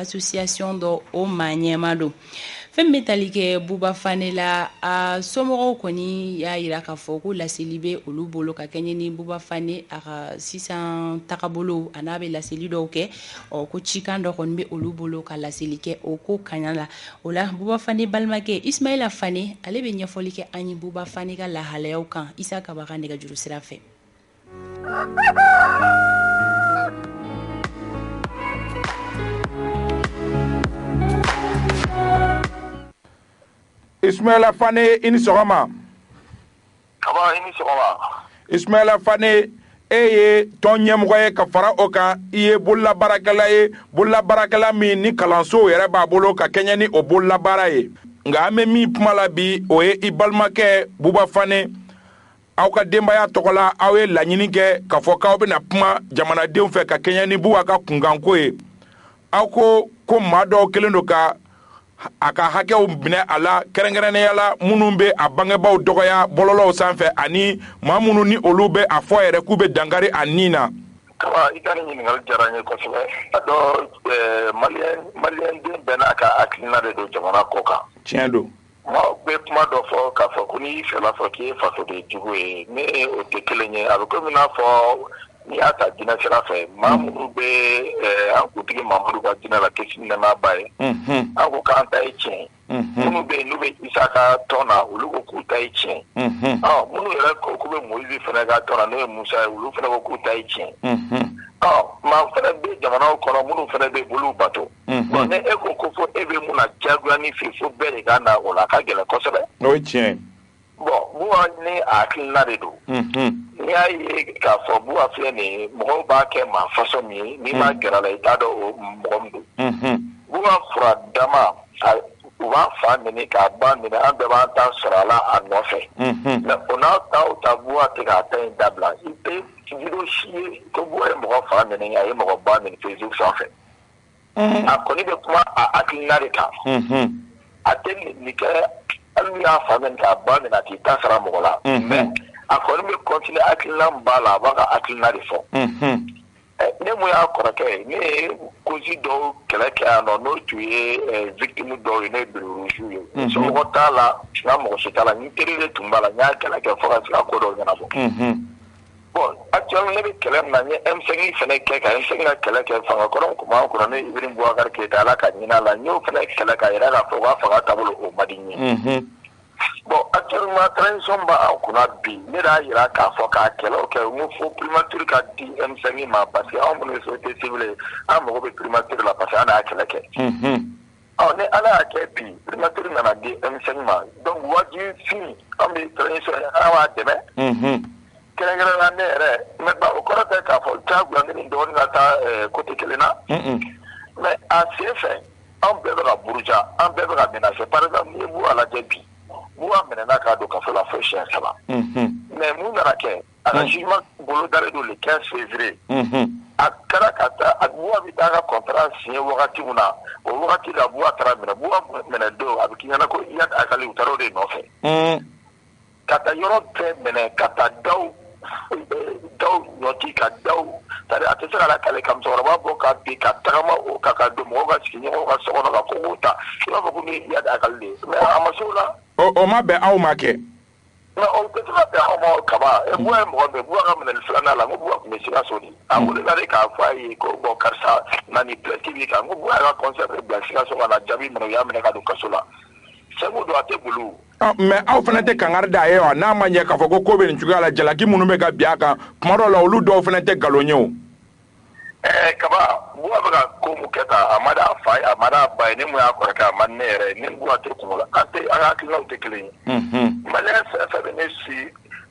association do o ɲɛma don fɛn bɛ tali kɛ Buba Fane la a somɔgɔw kɔni y'a yira k'a fɔ ko laseli bɛ olu bolo ka kɛɲɛ ni Buba Fane a ka sisan tagabolo a n'a bɛ laseli dɔw kɛ ko cikan dɔ kɔni bɛ olu bolo ka laseli kɛ o ko kaɲa la o la Buba Fane balimakɛ Ismaila Fane ale bɛ ɲɛfɔli kɛ an ye Buba Fane ka lahalayaw kan Isa Kabaka nɛgɛjuru sira fɛ. Ismaila Fane ini sɔgɔma. Kaba ini sɔgɔma. Ismaila Fane ye tɔn ɲɛmɔgɔ ye ka fara o kan i ye bololabaarakɛla ye bololabaarakɛla min ni kalanso yɛrɛ b'a bolo ka kɛɲɛ ni o bololabaara ye nka an bɛ min kuma la bi o ye i balimakɛ Buba Fane aw ka denbaya tɔgɔ la aw ye laɲini kɛ k'a fɔ k'aw bɛna kuma jamanadenw fɛ ka kɛɲɛ ni Buba ka kunkanko ye aw ko maa dɔw kelen don ka a ka hakɛw minɛ a la kɛrɛnkɛrɛnnenya la minnu bɛ a bangebaaw dɔgɔya bɔlɔlɔw sanfɛ ani maa minnu ni olu bɛ a fɔ yɛrɛ k'u bɛ dankari a nin na. Kaba i ka nin ɲininkali diyara n ye kosɛbɛ a dɔn maliyɛnden bɛɛ n'a ka hakilina de don jamana ko kan. Tiɲɛ don. Maaw bɛ kuma dɔ fɔ k'a fɔ ko n'i y'i fɛla fɔ k'i ye fasoden jugu ye ne o tɛ kelen ye a bɛ komi n'a fɔ n'i y'a ta jinɛ sira fɛ maa minnu bɛ an kuntigi Mamadu ka jinɛ la kisi nɛɛma ba ye an ko k'an ta ye tiɲɛ minnu bɛ yen n'u bɛ Isa ka tɔn na olu ko k'u ta ye tiɲɛ minnu yɛrɛ ko k'u bɛ Moyizi fana ka tɔn na n'o ye Musa ye olu fana ko k'u ta ye tiɲɛ maa fana bɛ jamanaw kɔnɔ minnu fana bɛ olu bato bon ne e ko fo e bɛ mun na diyagoya ni fɛ fo bɛɛ de ka na o la a ka gɛlɛn kosɛbɛ. O ye tiɲɛ. Bon Buba ni a hakilina de don n'i y'a ye k'a fɔ Buba filɛ nin ye mɔgɔw b'a kɛ maa fasɔn min ye n'i ma gɛrɛ a la i t'a dɔn o mɔgɔ min don Buba fura dama u b'a fa minɛ k'a ba minɛ an bɛɛ b'an ta sɔrɔ a la a nɔfɛ mais o n'a ta Buba tɛ k'a ta in dabila i tɛ video si ye ko Buba ye mɔgɔ fa minɛ a ye mɔgɔ ba minɛ Facebook sanfɛ a kɔni bɛ kuma a hakilina de kan a tɛ nin kɛ hali y'a fa minɛ k'a ba minɛ a t'i ta sara mɔgɔ la mais a kɔni bɛ continuer hakilina min b'a la a b'a ka hakilina de fɔ ne mun y'a kɔrɔkɛ ye ne ye cause dɔw kɛlɛ kɛ yan nɔ n'o tun ye victime dɔw ye ne ye Bererosiw ye somɔgɔ t'a la n ka mɔgɔ si t'a la n teri de tun b'a la n y'a kɛlɛ kɛ fo ka se ka ko dɔw ɲɛnabɔ bon actuellement ne bɛ kɛlɛ min na n ye M5 fana kɛ ka M5 ka kɛlɛ kɛ fangakɔrɔ kun b'an kɔrɔ ne Ibrahim Boubacar Keita Ala ka ɲin'a la n y'o fana kɛlɛ ka yira k'a fɔ u ka fanga taabolo o man di n ye bon actuellement transition b'an kunna bi ne y'a yira k'a fɔ k'a kɛlɛ kɛ n ko fo primature ka di M5 ma parce que anw minnu ye société civile ye an mago bɛ primature la parce que an y'a kɛlɛ kɛ ni Ala y'a kɛ bi primature nana di M5 ma donc wajibifin an bɛ transition an b'a dɛmɛ kɛrɛnkɛrɛnnenya ne yɛrɛ mais o kɔrɔ tɛ k'a fɔ diyagoya ne ni dɔgɔnin ka taa côté kelen na mais a sen fɛ an bɛɛ bɛ ka buruja an bɛɛ bɛ ka menacer par exemple n'i ye Buba lajɛ bi Buba minɛna k'a don kaso la fo siɲɛ 7 mais mun nana kɛ a ka jugement bolo dalen don le 15 février a kɛra ka taa Buba bɛ taa ka contrat signé wagati min na o wagati la Buba taara minɛ Buba minɛ don a bɛ k'i ɲɛna ko Iyad Akali u taara o de nɔfɛ ka taa yɔrɔ bɛɛ minɛ ka taa daw ɲɔti ka daw c'est-à-dire a tɛ se ka lakale ka musokɔrɔba bɔ ka bin ka tagama o kan ka don mɔgɔw ka sigi ɲɔgɔn ka so kɔnɔ ka kogow ta i b'a fɔ ko ni Iyad Akali de ye mais a ma se o la. O ma bɛn aw ma kɛ. mais o tɛ se ka bɛn aw ma kaba Buba ye mɔgɔ bɛɛ Buba ka minɛli filanan la n ko Buba tun bɛ Sikaso de a welela de k'a fɔ a ye ko bon karisa na nin plainte b'i kan n ko Buba y'a ka concert bɛ bila Sikaso ka na jaabi minɛ u y'a minɛ ka don kaso la sɛgu don a tɛ boli. mais aw fana tɛ kangari da a ye wa n'a ma ɲɛ k'a fɔ ko bɛ nin cogoya la jalaki minnu bɛ ka bin a kan tuma dɔw la olu dɔw fana tɛ nkalon ye o. Kaba Buba bɛ ka ko mun kɛ tan a ma d'a fa ye a ma d'a ba ye ne mun y'a kɔrɔkɛ a ma ne yɛrɛ ye ne Buba tɛ kungo la an ka hakilinaw tɛ kelen ye. maliyɛn fɛn fɛn bɛ ne si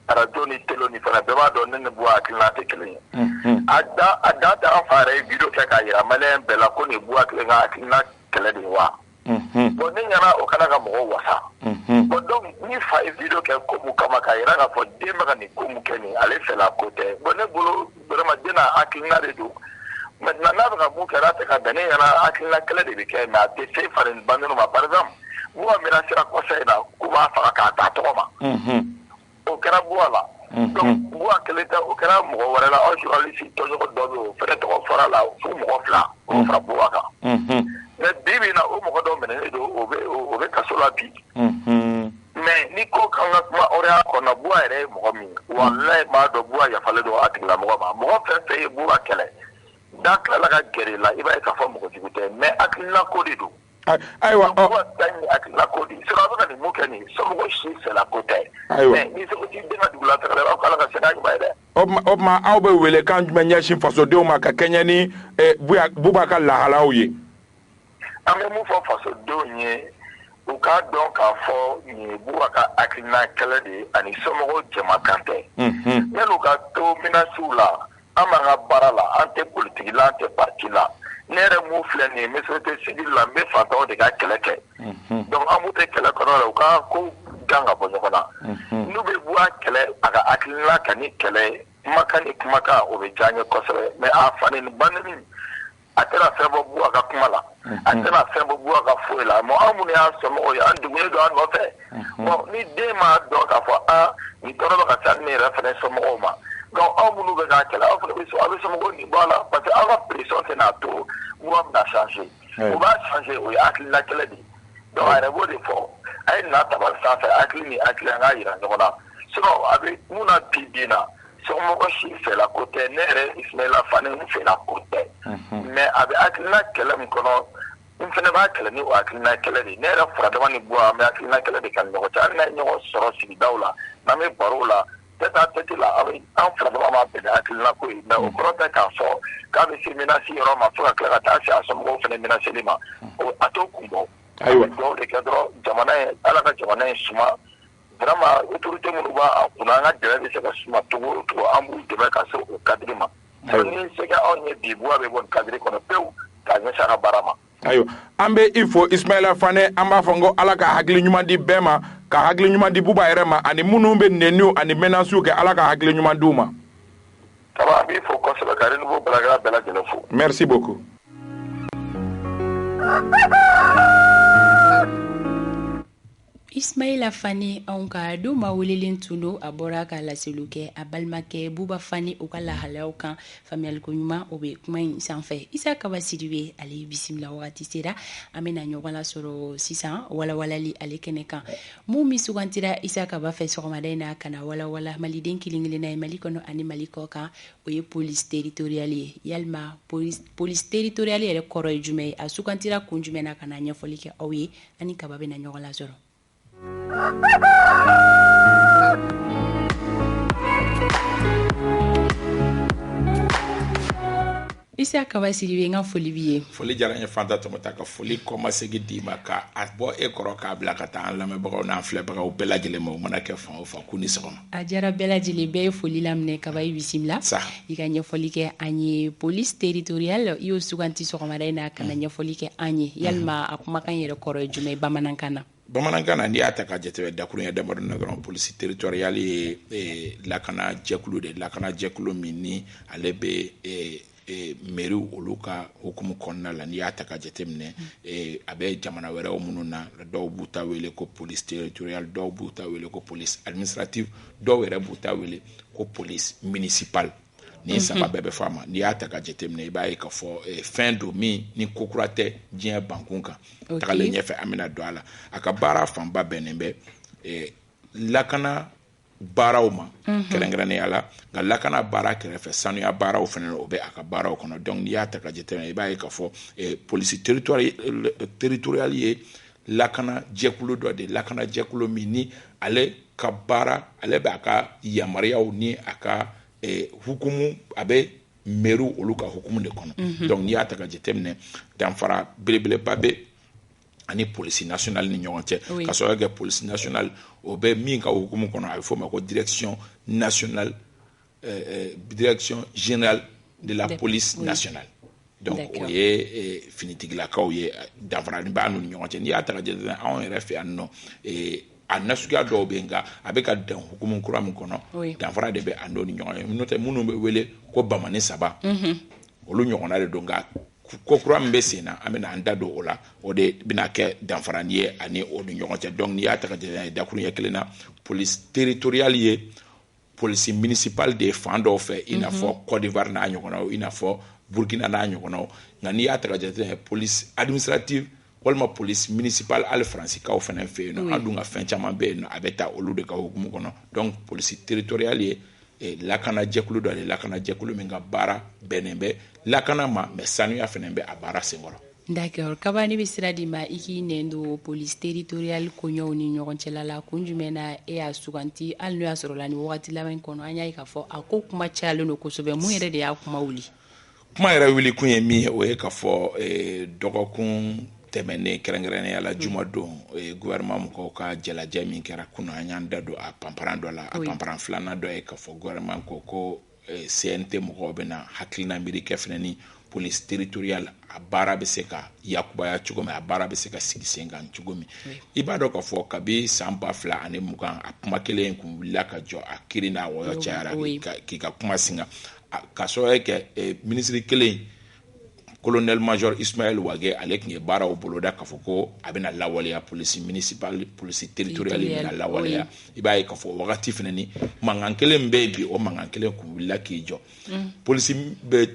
radio ni télé ni fana bɛɛ b'a dɔn ne ni Buba hakilina tɛ kelen ye. a dan tɛ an fa yɛrɛ ye video kɛ k'a yira maliyɛn bɛɛ la ko nin Buba kelen ka hakilina kɛlɛ de ye wa. bon ne ɲɛna o kana ka mɔgɔw wasa bon donc ni fa ye video kɛ ko mun kama k'a yira k'a fɔ den bɛ ka nin ko mun kɛ nin ale fɛla ko tɛ bon ne bolo vraiment den n'a hakilina de don maintenant n'a bɛ ka mun kɛ n'a tɛ ka bɛn ne ɲɛna hakilina kɛlɛ de bɛ kɛ mais a tɛ se faden bandinu ma par exemple Buba menacera conseil na k'u b'a faga k'a ta tɔgɔ ma o kɛra Buba la donc buwa kelen tɛ o kɛra mɔgɔ wɛrɛ la aw journaliste tɔɲɔgɔn dɔ bɛ o fɛnɛ tɔgɔ fɔra la fo mɔgɔ 2 o fara buwa kan mais bi bi na o mɔgɔ dɔ minɛnen don o bɛ kaso la bi mais ni ko kan ka kuma hɔrɔnya kɔnɔ buwa yɛrɛ ye mɔgɔ min wallahi maa dɔn buwa yafalen don a tigilamɔgɔ ma mɔgɔ fɛn fɛn ye buwa kɛlɛ da tilala ka gɛrɛ la i b'a ye k'a fɔ mɔgɔ jugu tɛ mais hakilina ko de don ayiwa buwa ta ni hakilina ko de sinon a bɛ ka nin mun kɛ nin somɔgɔ si fɛla ko tɛ mais ni seko t'i den ka dugu la taga la aw k'ala ka sɛnɛ ɲuman ye dɛ o tuma aw bɛ wele kan jumɛn ɲɛsin fasodenw ma ka kɛɲɛ ni buba ka lahalaw ye an bɛ mun fɔ fasodenw ye u k'a dɔn k'a fɔ nin ye buba ka hakilina kɛlɛ de ye ani somɔgɔw jɛmakan tɛ yan'u ka to minasiw la an b'an ka baara la an tɛ politiki la an tɛ parti la ne yɛrɛ mun filɛ nin ye n bɛ société civile la n bɛ fantanw de ka kɛlɛ kɛ donc an m'u tɛ kɛlɛ kɔnɔ la u ka ko gan ka bɔ ɲɔgɔn na n'u bɛ buba kɛlɛ a ka hakilina ka ni kɛlɛ kumakan ni kumakan o bɛ diya n ye kosɛbɛ mais a fani ni banni a tɛna fɛn bɔ buwa ka kuma la a tɛna fɛn bɔ buwa ka foyi la mɛ an minnu y'an somɔgɔw ye an degunnen don an nɔfɛ bon ni den m'a dɔn k'a fɔ nin tɔɔrɔ bɛ ka ca ne yɛrɛ fɛnɛ somɔgɔw ma donc aw minnu bɛ k'a kɛlɛ aw fana bɛ aw bɛ somɔgɔw nin bɔ a la parce que aw ka pression tɛna to buwa bɛna changer o b'a changer o ye hakilina kɛlɛ de ye donc a yɛrɛ b'o de fɔ a ye na tabali sanfɛ hakili ni hakili an k'a yira ɲɔgɔn na sinon a bɛ mun na bi na somɔgɔ si fɛla ko tɛ ne yɛrɛ Ismaila Fane n fɛla ko tɛ mais a bɛ hakilina kɛlɛ min kɔnɔ n fɛnɛ b'a kɛlɛ ni o hakilina kɛlɛ de ne yɛrɛ furadama ni buwa an bɛ hakilina kɛlɛ de kan ɲɔgɔn cɛ hali n'a ye ɲɔgɔn sɔrɔ sigidaw la n'an bɛ baro la tête à tête la an furadama ma bɛn ni hakilina ko ye mais o kɔrɔ tɛ k'a fɔ k'a bɛ se menasi yɔrɔ ma fo ka tila ka taa se a somɔgɔw fɛnɛ menaseli ma a t'o kun bɔ a bɛ dugawu de kɛ dɔrɔn jamana ye ala ka jamana in suma vraiment autorité minnu b'a kunna an ka dɛmɛ bɛ se ka suma cogo o cogo an b'u dɛmɛ ka se o cadre ma ni se ka anw ye bi buwa bɛ bɔ nin cadre kɔnɔ pewu k'a ɲɛsin a ka baara ma ayiwa an bɛ i fo Ismaila Fane an b'a fɔ n ko ala ka hakili ɲuman di bɛɛ ma ka hakili ɲuman di buba yɛrɛ ma ani minnu bɛ nɛniw ani menaces kɛ ala ka hakili ɲuman d'u ma kaba an b'i fo kosɛbɛ ka renouveau balakɛla bɛɛ lajɛlen fo merci beaucoup Ismaila Fane anw ka don ma welelen tun don a bɔra ka laseliw kɛ a balimakɛ Buba Fane o ka lahalayaw kan faamuyaliko ɲuman o bɛ kuma in sanfɛ Isa Kaba Sidibe ale bisimila wagati sera an bɛna ɲɔgɔn lasɔrɔ sisan walawalali ale kɛnɛ kan mun min sugantira Isa Kaba fɛ sɔgɔmada in na ka na walawala maliden kelen kelenna ye Mali kɔnɔ ani Mali kɔ kan o ye police territoriale ye yalima police territoriale yɛrɛ kɔrɔ ye jumɛn ye a sugantira kun jumɛn na ka na ɲɛfɔli kɛ aw ye ani Kaba bɛna ɲɔgɔn lasɔrɔ Isa Kaba Sidibe n ka foli b'i ye foli diyara n ye Fanta Tɔmɔta ka foli kɔmasegi d'i ma ka a bɔ e kɔrɔ k'a bila ka taa an lamɛnbagaw n'an filɛbagaw bɛɛ lajɛlen ma o mana kɛ fan o fan k'u ni sɔgɔma a diyara bɛɛ lajɛlen bɛɛ ye foli laminɛ Kaba i bisimila i ka ɲɛfɔli kɛ an ye police territoriale i y'o suganti sɔgɔmada in na ka na ɲɛfɔli kɛ an ye yalima a kumakan yɛrɛ kɔrɔ ye jumɛn ye bamanankan na bamanankan na n'i y'a ta ka jateminɛ dakuruɲɛ damadɔ na dɔrɔn police territoriale ye lakana jɛkulu de lakana jɛkulu min ni ale bɛ mairie olu ka hukumu kɔnɔna la n'i y'a ta ka jateminɛ a bɛ jamana wɛrɛw minnu na dɔw b'u ta wele ko police territoriale dɔw b'u ta wele ko police administrative dɔw yɛrɛ b'u ta wele ko police municipale ni saba bɛɛ bɛ fɔ a ma n'i y'a ta ka jateminɛ i b'a ye k'a fɔ fɛn don min ni ko kura tɛ diɲɛ bankun kan tagalen ɲɛfɛ an bɛna don a la a ka baara fanba bɛnnen bɛ lakana baaraw ma kɛrɛnkɛrɛnnenya la nka lakana baara kɛrɛfɛ sanuya baaraw fana o bɛ a ka baaraw kɔnɔ donc n'i y'a ta ka jateminɛ i b'a ye k'a fɔ police territoriale ye lakana jɛkulu dɔ de lakana jɛkulu min ni ale ka baara ale bɛ a ka yamaruyaw ni a ka hukumu a bɛ mairie olu ka hukumu de kɔnɔ donc n'i y'a ta ka jateminɛ danfara belebeleba bɛ ani police nationale ni ɲɔgɔn cɛ ka sɔrɔ kɛ police nationale o bɛ min ka hukumu kɔnɔ a bɛ fɔ o ma ko direction nationale direction générale de la police nationale donc o ye finitigilakaw ye danfara b'a n'u ni ɲɔgɔn cɛ n'i y'a ta ka jateminɛ anw yɛrɛ fɛ yan nɔ a nasuguya dɔw bɛ nka a bɛ ka dan hukumu kura min kɔnɔ danfara de bɛ a n'o ni ɲɔgɔn ye n'o tɛ minnu bɛ wele ko bamani saba olu ɲɔgɔnna de don nka ko kura min bɛ sen na an bɛna an da don o la o de bɛna kɛ danfarani ye ani o ni ɲɔgɔn cɛ donc n'i y'a ta ka jateminɛ dakuruɲɛ kelen na police territoriale ye police municipal de fan dɔw fɛ i n'a fɔ Côte d'Ivoire n'a ɲɔgɔnnaw i n'a fɔ Burkina n'a ɲɔgɔnnaw nka n'i y'a ta ka jate police administrative walima police municipal hali faransiikaw fana fɛ yen nɔ an dun ka fɛn caman bɛ yen nɔ a bɛ taa olu de ka hukumu kɔnɔ donc police territorial ye lakana jɛkulu dɔ de lakana jɛkulu min ka baara bɛnnen bɛ lakana ma mais sanuya fana bɛ a baara senkɔrɔ. D'accord. Kaba ni bɛ sira di ma i k'i nɛn don police territorial koɲɛw ni ɲɔgɔn cɛla la kun jumɛn na e y'a suganti hali n'o y'a sɔrɔ la ni wagati laban kɔnɔ an y'a ye k'a fɔ a ko kuma cayalen don kosɛbɛ mun yɛrɛ de y'a kuma wuli. Kuma yɛrɛ wuli kun ye min ye o ye k'a fɔ dɔgɔkun tɛmɛnen kɛrɛnkɛrɛnnenya la juma don gouvernement mɔgɔw ka jalajɛ min kɛra kunun an y'an da don a panparan dɔ la a panparan filanan dɔ ye k'a fɔ gouvernement ko CNT mɔgɔw bɛna hakilina miiri kɛ fɛnɛ ni police territorial a baara bɛ se ka yakubaya cogo min a baara bɛ se ka sigi sen kan cogo min i b'a dɔn k'a fɔ kabi san 2020 a kuma kelen kun wulila ka jɔ a kiiri n'a wɔyɔ cayara k'i ka kuma singa ka sɔrɔ kɛ ministre kelen colonel major Ismaël Wage ale tun ye baaraw boloda k'a fɔ ko a bɛna lawaleya police municipal police territorial bɛna lawaleya i b'a ye k'a fɔ wagati fɛnɛ ni mankan kelen bɛ bi o mankan kelen kun wulila k'i jɔ police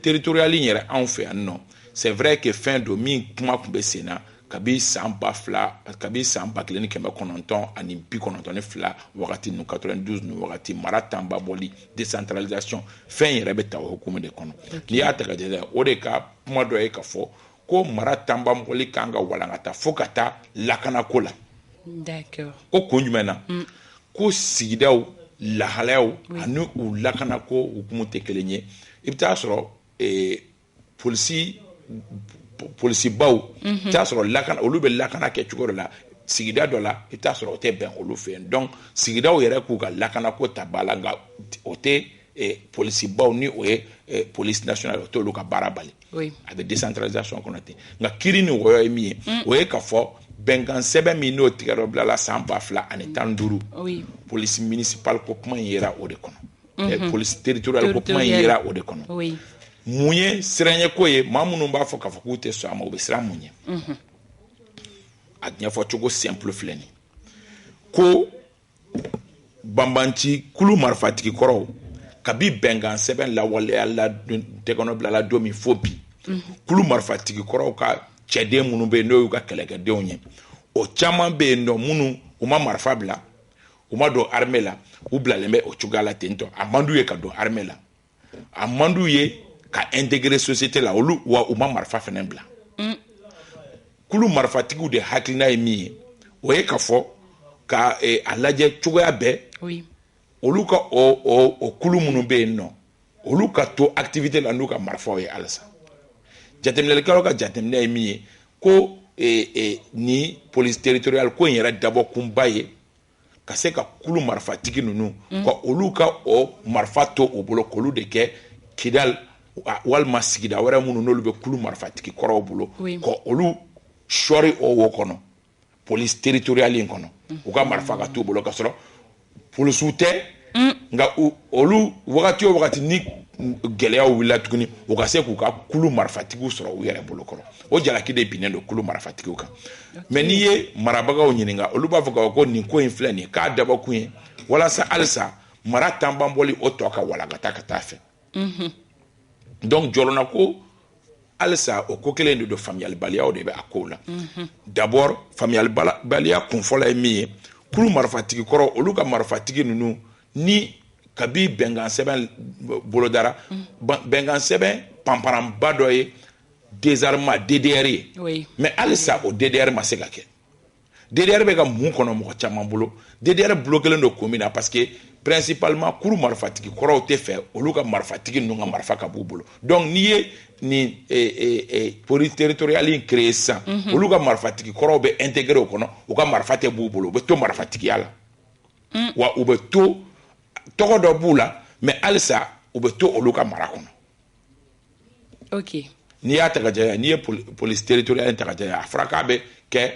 territorial yɛrɛ anw fɛ yan nɔ c'est vrai que fɛn don min kuma kun bɛ sen na kabi san 1992 wagati nu 92 nu wagati mara tamba bɔli décentralisation fɛn yɛrɛ bɛ ta o hukumu de kɔnɔ n'i y'a ta ka jate o de ka kuma dɔ ye k'a fɔ ko mara tamba bɔli kan ka walankata fo ka taa lakana ko la d'accord ko kun jumɛn na ko sigidaw lahalayaw ani u lakana ko hukumu tɛ kelen ye i bɛ taa sɔrɔ polisi baw t'a sɔrɔ lakana olu bɛ lakana kɛ cogo dɔ la sigida dɔ la i t'a sɔrɔ o tɛ bɛn olu fɛ yen donc sigidaw yɛrɛ k'u ka lakana ko ta ba la nka o tɛ polisi baw ni o ye police nationale o t'olu ka baara bali a bɛ décentralisation kɔnɔ ten nka kiiri ni wɔyɔ ye min ye o ye k'a fɔ bɛnkan sɛbɛn min n'o tigɛrɛ bilala san 2015 police municipal ko kuma in yera o de kɔnɔ police territorial ko kuma in yera o de kɔnɔ mun ye siranɲɛ ko ye maa minnu b'a fɔ k'a fɔ k'u tɛ sɔn a ma u bɛ siran mun ye a ɲɛfɔ cogo simple filɛ nin ko banbanci kulu marifatigi kɔrɔw kabi bɛnkan sɛbɛn lawaleya la tɛgɛnɔ bilala don min fo bi kulu marifatigi kɔrɔw ka cɛden minnu bɛ yen n'o y'u ka kɛlɛkɛdenw ye o caman bɛ yen nɔ minnu u ma marifa bila u ma don armée la u bilalen bɛ o cogoya la ten tɔ a man d'u ye ka don armée la a man d'u ye ka intégrer société la olu wa u ma marifa fɛnɛ bila kulu marifatigiw de hakilina ye min ye o ye k'a fɔ ka a lajɛ cogoya bɛɛ olu ka o kulu minnu bɛ yen nɔ olu ka to activité la n'u ka marifaw ye halisa jateminɛlikɛlaw ka jateminɛ ye min ye ko ni police territorial ko in yɛrɛ dabɔ kunba ye ka se ka kulu marifatigi ninnu ka olu ka o marifa to o bolo k'olu de kɛ Kidal walima sigida wɛrɛ minnu n'olu bɛ kulu marifatigi kɔrɔw bolo ka olu sɔri o wo kɔnɔ police territorial in kɔnɔ u ka marifa ka t'u bolo ka sɔrɔ polisiw tɛ nka olu wagati o wagati ni gɛlɛyaw wulila tuguni u ka se k'u ka kulu marifatigiw sɔrɔ u yɛrɛ bolo kɔrɔ o jalaki de binnen don kulu marifatigiw kan mais n'i ye marabagaw ɲininka olu b'a fɔ ko nin ko in filɛ nin k'a dabɔ kun ye walasa halisa mara tanbanbɔli o tɔ ka walagata ka taa fɛ donc jɔlɔna ko halisa o ko kelen de don faamuyalibaliyaw de bɛ a kow la d'abord faamuyalibaliya kunfɔlɔ ye min ye kulu marifatigi kɔrɔ olu ka marifatigi ninnu ni kabi bɛnkan sɛbɛn bolodara bɛnkan sɛbɛn panparanba dɔ ye désarmement DDR ye mais halisa o DDR ma se ka kɛ DDR bɛ ka mun kɔnɔ mɔgɔ caman bolo DDR bloquelen don ko min na parce que principalement kulu marifatigi kɔrɔw tɛ fɛ olu ka marifatigi ninnu ka marifa ka b'u bolo donc n'i ye nin police territorial in créé sisan olu ka marifatigi kɔrɔw bɛ intégrer o kɔnɔ u ka marifa tɛ b'u bolo u bɛ to marifatigiya la wa u bɛ to tɔgɔ dɔ b'u la mais halisa u bɛ to olu ka mara kɔnɔ ok n'i y'a ta ka jaya n'i ye police territorial in ta ka jaya a fɔra k'a bɛ kɛ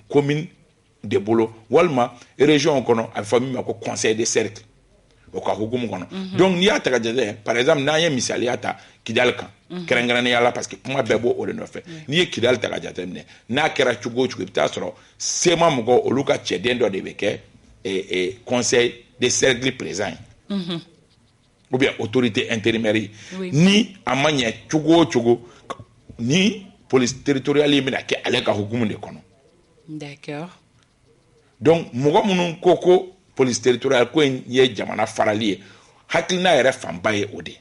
commune de bolo walima région kɔnɔ a bɛ fɔ min ma ko conseil de cercle o ka hukumu kɔnɔ donc n'i y'a ta ka jate par exemple n'an ye misaliya ta Kidal kan kɛrɛnkɛrɛnnenya la parce que kuma bɛɛ b'o o de nɔfɛ n'i ye Kidal ta ka jate minɛ n'a kɛra cogo o cogo i bɛ taa sɔrɔ sema mɔgɔw olu ka cɛden dɔ de bɛ kɛ conseil des cercles présents ou bien autorité intérimaire ni a ma ɲɛ cogo o cogo ni police territoriale bɛna kɛ ale ka hukumu de kɔnɔ. D'accord. Donc mɔgɔ minnu ko police territoriale ko in ye jamana farali ye hakilina yɛrɛ fanba ye o de.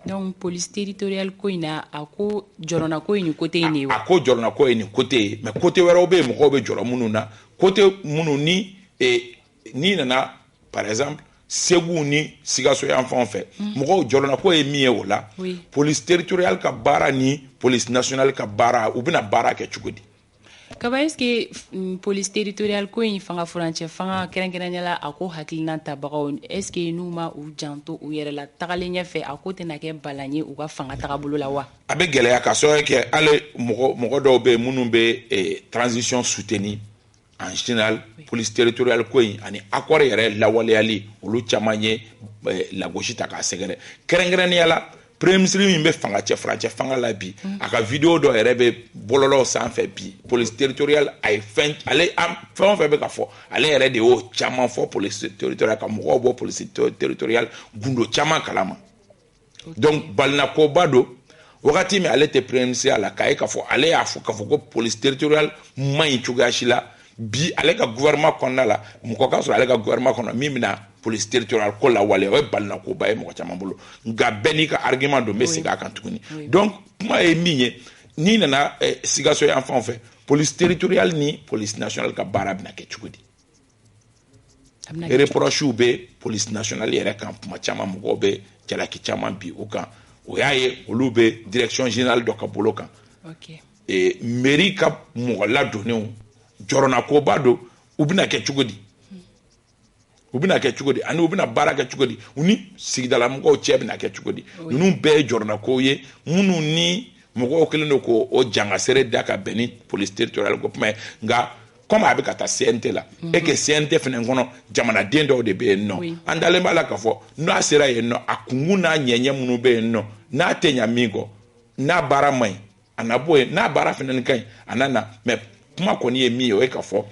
Donc police territoriale ko in na a ko jɔrɔna ko in ni côté in de ye wa. A ko jɔrɔna ko ye nin côté ye mais côté wɛrɛw bɛ yen mɔgɔw bɛ jɔrɔ minnu na côté minnu ni nana par exemple Segu ni Sikaso yan fan fɛ mɔgɔw jɔrɔna ko ye min ye o la police territoriale ka baara ni police nationale ka baara u bɛna baara kɛ cogo di. Kaba est-ce que police territoriale ko in fanga furancɛ fanga kɛrɛnkɛrɛnnenya a ko hakilina tabagaw est-ce que n'u ma u janto u yɛrɛ la tagalen ɲɛfɛ a ko tɛna kɛ balan ye u ka fanga tagabolo la wa. A bɛ gɛlɛya ka sababu kɛ hali mɔgɔ dɔw bɛ yen minnu bɛ transition soutenir en général police territoriale ko in ani accord yɛrɛ lawaleyali olu caman ye lagosi ta k'a sɛgɛrɛ kɛrɛnkɛrɛnnenya la premier ministre min bɛ fanga cɛ furancɛ fanga la bi a ka vidéo dɔ yɛrɛ bɛ bɔlɔlɔw sanfɛ bi police territoriale a ye fɛn o fɛn bɛ ka fɔ ale yɛrɛ de y'o caman fɔ police territoriale ka mɔgɔw bɔ police territoriale gundo caman kalama donc balinakoba don wagati min ale tɛ premier ministre a la k'a ye k'a fɔ ale y'a fɔ k'a fɔ ko police territoriale man ɲi cogoya si la bi ale ka gouvernement kɔnɔna la mɔgɔ ka sɔrɔ ale ka gouvernement kɔnɔ min bɛna police territoriale ko la wale o ye balinakoba ye mɔgɔ caman bolo nka bɛɛ n'i ka argument don n bɛ segin a kan tuguni donc kuma ye min ye n'i nana Sikaso yan fan fɛ police territoriale ni police nationale ka baara bɛna kɛ cogo di reproches bɛ police nationale yɛrɛ kan kuma caman mɔgɔw bɛ jalaki caman bi o kan o y'a ye olu bɛ direction générale dɔ ka bolo kan mairie ka mɔgɔ ladonnenw jɔrɔna koba don u bɛna kɛ cogo di ani u bɛna baara kɛ cogo di u ni sigidala mɔgɔw cɛ bɛna kɛ cogo di ninnu bɛɛ ye jɔrɔna ko ye minnu ni mɔgɔw kɛlen don k'o jangasɛrɛ da ka bɛn ni police territoriale ko kuma ye nka comme a bɛ ka taa CNT la et que CNT fana kɔnɔ jamanaden dɔw de bɛ yen nɔ an dalen b'a la k'a fɔ n'a sera yen nɔ a kungun n'a ɲɛɲɛ minnu bɛ yen nɔ n'a tɛ ɲɛ min kɔ n'a baara man ɲi a na bɔ yen n'a baara fana ka ɲi a na na mais kuma kɔni ye min ye o ye k'a fɔ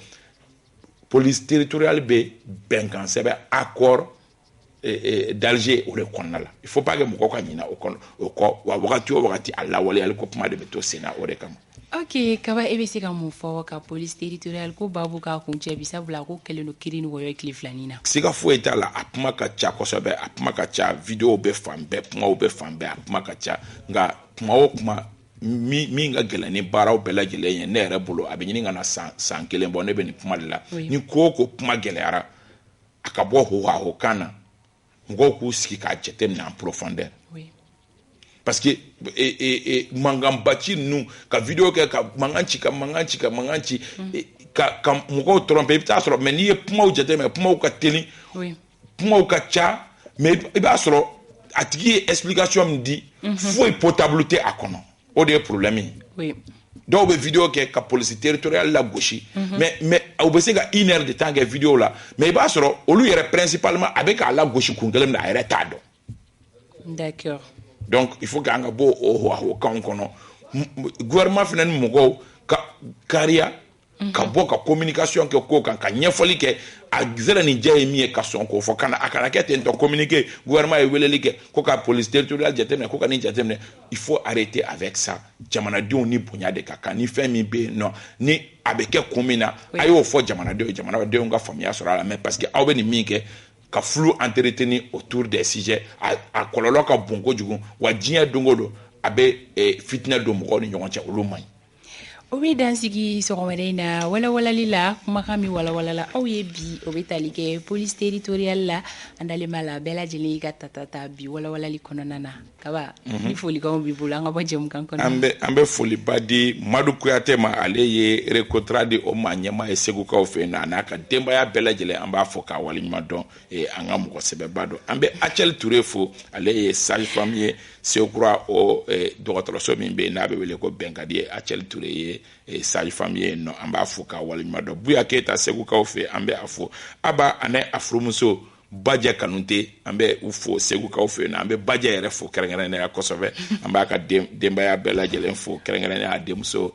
police territoriale bɛ bɛnkan sɛbɛn accord d'Alger o de kɔnɔna la il faut pas que mɔgɔw ka ɲina o kɔ wa wagati o wagati a lawaleyali ko kuma de bɛ to sen na o de kama. Ok Kaba e bɛ se ka mun fɔ ka police territoriale ko baabu k'a kun cɛ bi sabula ko kɛlen don kiiri ni wɔyɔ tile filanin na. Siga foyi t'a la a kuma ka ca kosɛbɛ a kuma ka ca vidéo bɛ fan bɛɛ kumaw bɛ fan bɛɛ a kuma ka ca nka kuma o kuma min ka gɛlɛn ni baaraw bɛɛ lajɛlen ye ne yɛrɛ bolo a bɛ ɲini ka na san kelen bɔ ne bɛ nin kuma de la ni ko o ko kuma gɛlɛyara a ka bɔ hokan na mɔgɔw k'u sigi k'a jateminɛ en profondeur parce que manganbaci ninnu ka vidéo kɛ ka mangan ci ka mɔgɔw tromper i bɛ taa sɔrɔ mais n'i ye kumaw jateminɛ kumaw ka teli kumaw ka ca mais i b'a sɔrɔ a tigi ye explication min di foyi potable tɛ a kɔnɔ o de ye problème ye dɔw bɛ vidéo kɛ ka police territoriale la gosi mais u bɛ se ka 1 heure de temps kɛ vidéo la mais i b'a sɔrɔ olu yɛrɛ principalement a bɛ k'a la gosi kun kelen min na a yɛrɛ t'a dɔn. D'accord. Donc il faut k'an ka bɔ o kan kɔnɔ gouvernement fana ni mɔgɔw ka kariya ka bɔ ka communication kɛ ko kan ka ɲɛfɔli kɛ a zɛlɛ ni diya ye min ye ka sɔn k'o fɔ kana a kana kɛ ten tɔ communiquer gouvernement ye weleli kɛ ko ka police territoriale jateminɛ ko ka nin jateminɛ il faut arrêter avec ça jamanadenw ni bonya de ka kan ni fɛn min bɛ yen nɔ ni a bɛ kɛ kun min na a y'o fɔ jamanadenw ka faamuya sɔrɔ a la mais parce que aw bɛ nin min kɛ ka flou entretenir autour des sujets a kɔlɔlɔ ka bon kojugu wa diɲɛ don o don a bɛ fitinɛ don mɔgɔw ni ɲɔgɔn cɛ olu man ɲi. O bɛ dan sigi sɔgɔmada in na walawalali la kumakan min walawalala aw ye bi o bɛ tali kɛ police territoriale la an dalen b'a la bɛɛ lajɛlen y'i ka ta bi walawalali kɔnɔna na Kaba ni folikanw b'i bolo an ka bɔ jɛmukan kɔnɔ. An bɛ foliba di Madu Kuyate ma ale ye recontrat di o maa ɲɛmaa ye Segukaw fɛ yen nɔ a n'a ka denbaya bɛɛ lajɛlen an b'a fɔ k'a waleɲuman dɔn an ka mɔgɔ sɛbɛba dɔn an bɛ Achel Toure fo ale ye sage-femme ye Sekura o dɔgɔtɔrɔso min bɛ yen n'a bɛ wele ko Bɛnkadi ye Achel Toure ye sage-femme ye nɔ an b'a fɔ k'a waleɲuman dɔn Buya Keyita Segukaw fɛ an bɛ a fɔ Aba ani a furumuso Bajɛ Kanute an bɛ u fo Segukaw fɛ yen an bɛ Bajɛ yɛrɛ fo kɛrɛnkɛrɛnnenya kosɛbɛ an b'a ka denbaya bɛɛ lajɛlen fo kɛrɛnkɛrɛnnenya a denmuso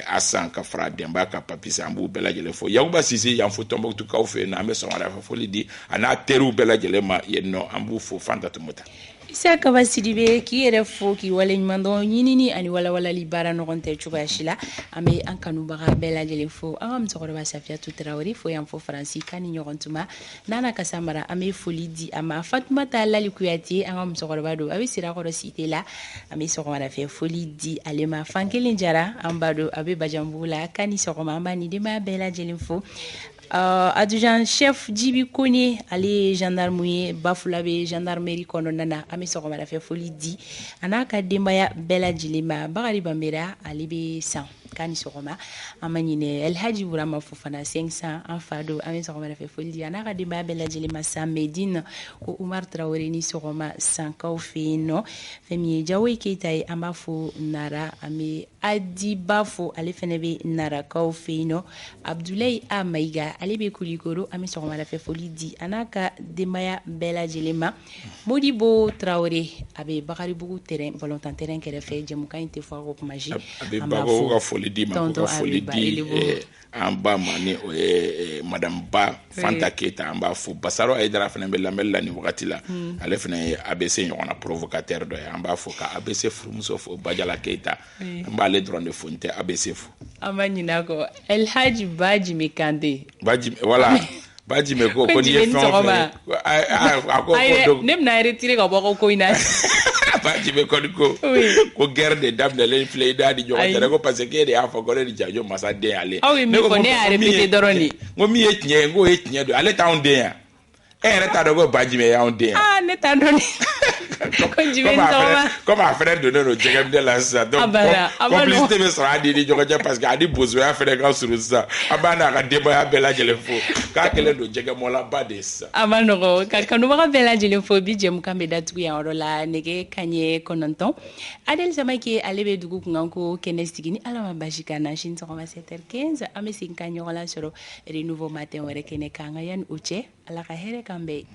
Asan ka fara Demba ka Papis an b'u bɛɛ lajɛlen fo Yakuba Sise yan fo Tombouctou kaw fɛ yen nɔ an bɛ sɔgɔmada fɛ foli di a n'a teriw bɛɛ lajɛlen ma yen nɔ an b'u fo Fanta Tumota. Isa Kaba Sidibe k'i yɛrɛ fo k'i waleɲuman dɔn ɲinini ani walawalali baara ɲɔgɔn tɛ cogoya si la an bɛ an kanubaga bɛɛ lajɛlen fo an ka musokɔrɔba Safiyatu Tarawele fo yan fo Faransi k'a ni ɲɔgɔn tuma Nana Kasamara an bɛ foli di a ma Fatumata Lali Kuyate an ka musokɔrɔba don a bɛ Sirakɔrɔ Site la an bɛ sɔgɔmada fɛ foli di ale ma Fankelen Jara an ba don a bɛ Bajanbugu la k'a ni sɔgɔma an b'a ni denbaya bɛɛ lajɛlen fo adjudant chef Djibi Kone ale ye gendarme ye Bafula bɛ gendarmerie kɔnɔna na an bɛ sɔgɔmada fɛ foli di a n'a ka denbaya bɛɛ lajɛlen ma Bakari Banbera ale bɛ San k'a ni sɔgɔma an ma ɲinɛ Elhaji Burama Fofana 500 an fa don an bɛ sɔgɔmada fɛ foli di a n'a ka denbaya bɛɛ lajɛlen ma San Medine ko Umar Traoré ni sɔgɔma Sankaw fɛ yen nɔ fɛn min ye Jawoyi Keita ye an b'a fo Nara an bɛ Adiba fo ale fɛnɛ bɛ Narakaw fɛ yen nɔ Abdoulaye A Maïga ale bɛ Kulikoro an bɛ sɔgɔmada fɛ foli di a n'a ka denbaya bɛɛ lajɛlen ma Modibo Traoré a bɛ Bakaribugu terrain ballontan terrain kɛrɛfɛ jɛmukan in tɛ fɔ a kɔ kuma si an b'a fo ka foli di ma ko foli di an ba ma ni o ye madame Ba Fanta Keita an b'a fo Basaro Aïdara fɛnɛ bɛ lamɛnni la ni wagati la ale fɛnɛ ye ABC ɲɔgɔnna provocateur dɔ ye an b'a fo ka ABC furumuso fo Badiala Keita an b'ale dɔrɔn de fo n tɛ ABC fo an ma ɲinɛ kɔ Elhaji Bajimi Kante voilà Bajimi ko n'i ye fɛn o fɛn a ko ne bɛna retirer ka bɔ ko in na Bajimi ko guerre de daminɛlen filɛ i da ni ɲɔgɔn cɛ ko parce que e de y'a fɔ ko ne ni Janjo masa den ale aw ye min fɔ ne y'a répéter dɔrɔn de ko min ye tiɲɛ ye k'o ye tiɲɛ don ale t'anw den yan e yɛrɛ t'a dɔn ko Bajimi y'anw den yan ne t'a dɔn comme a fɛnɛ donnen don jɛgɛminɛ la sisan donc complicité bɛ sɔrɔ a ni ɲɔgɔn cɛ parce que a ni bozoya fɛnɛ ka surun sisan an b'a n'a ka denbaya bɛɛ lajɛlen fo k'a kɛlen don jɛgɛmɔlaba de ye sisan a ma nɔgɔ ka kanubaga bɛɛ lajɛlen fo bi jɛmukan bɛ datugu yan yɔrɔ la nɛgɛ kaɲɛ 9 Adel Samake ale bɛ dugu kunkan ko kɛnɛ sigi ni Ala ma basi k'an na sini sɔgɔma 7h15 an bɛ segin ka ɲɔgɔn lasɔrɔ Renouveau Matin wɛrɛ kɛnɛ kan ka yanni o cɛ Ala ka hɛrɛ k'an bɛɛ ye